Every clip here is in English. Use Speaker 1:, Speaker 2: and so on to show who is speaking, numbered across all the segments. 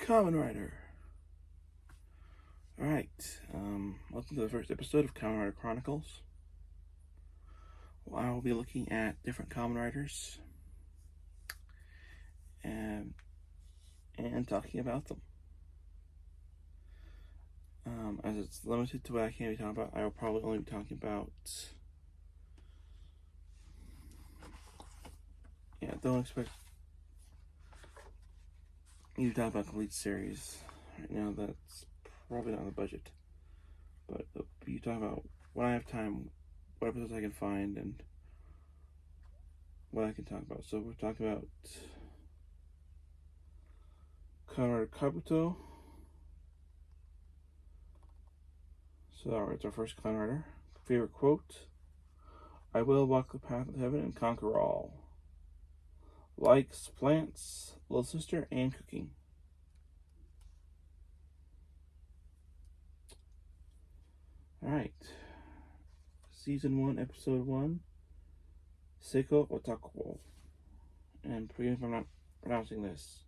Speaker 1: Kamen Rider. Alright, welcome to the first episode of Kamen Rider Chronicles. Well, I will be looking at different Kamen Riders and talking about them. As it's limited to what I can be talking about, I will probably only be talking about... don't expect you to talk about a complete series. Right now, that's probably not on the budget. But you talk about when I have time, what episodes I can find, and what I can talk about. So we're talking about Kamen Rider Kabuto. So it's our first Kamen Rider. Favorite quote: "I will walk the path of heaven and conquer all." Likes plants, little sister, and cooking. Alright. Season 1, Episode 1. Seiko Otako. And forgive me if I'm not pronouncing this.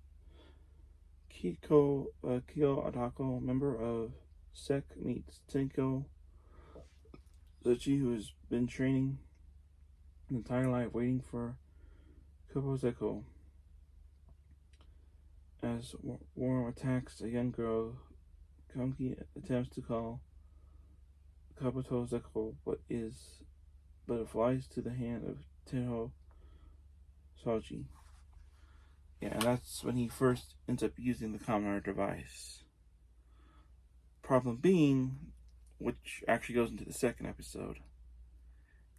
Speaker 1: Kyo Otako, member of Sek, meets Tenko Zuchi, who has been training an entire life waiting for Kopozeko. As Warm attacks a young girl, Konki attempts to call Kopozeko, but it flies to the hand of Teho Soji. Yeah, and that's when he first ends up using the Kamen Rider device. Problem being, which actually goes into the second episode,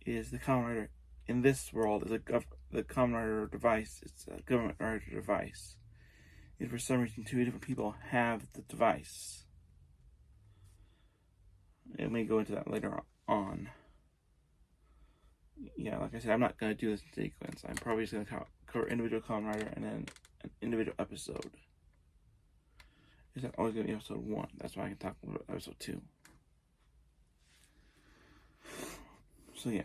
Speaker 1: is the Kamen Rider in this world is the Kamen Rider device. It's a government Rider device. And for some reason, two different people have the device. It may go into that later on. Yeah, like I said, I'm not going to do this in sequence. I'm probably just going to cover individual Kamen Rider and then an individual episode. It's not always going to be episode 1. That's why I can talk about episode 2. So yeah.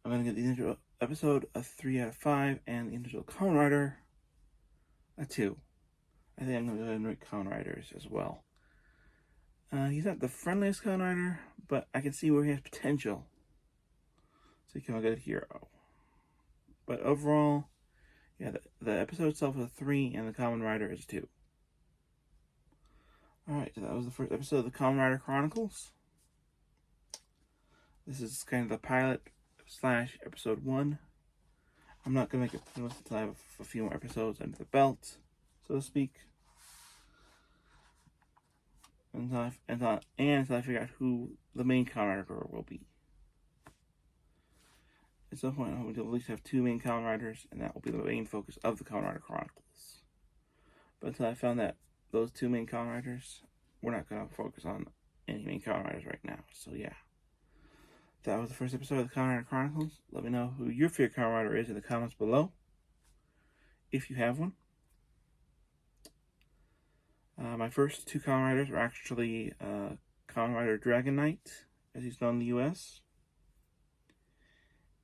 Speaker 1: I'm going to get the individual episode a 3 out of 5 and the individual Kamen Rider a 2. I think I'm going to go ahead and rate Kamen Riders as well. He's not the friendliest Kamen Rider, but I can see where he has potential to become a good hero. But overall, yeah, the episode itself is a 3 and the Kamen Rider is a 2. Alright, so that was the first episode of the Kamen Rider Chronicles. This is kind of the pilot / episode 1. I'm not going to make it finished until I have a few more episodes under the belt, so to speak. Until I figure out who the main Kamen Rider will be. At some point, I'm hoping to at least have 2 main Kamen Riders, and that will be the main focus of the Kamen Rider Chronicles. But until I found that those 2 main Kamen Riders, we're not going to focus on any main Kamen Riders right now. So yeah, that was the first episode of the Kamen Rider Chronicles. Let me know who your favorite Kamen Rider is in the comments below, if you have one. My first 2 Kamen Riders were actually Kamen Rider Dragon Knight, as he's known in the US.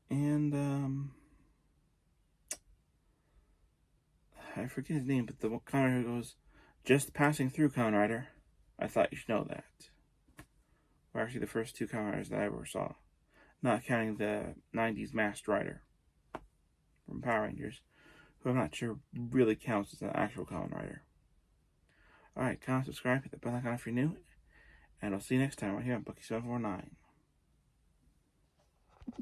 Speaker 1: And I forget his name, but the Kamen Rider who goes, "Just passing through, Kamen Rider. I thought you should know that." Were actually the first 2 Kamen Riders that I ever saw. Not counting the 90s Masked Rider from Power Rangers, who I'm not sure really counts as an actual Kamen Rider. Alright, comment, subscribe, hit the bell icon if you're new, and I'll see you next time right here on Bucky749.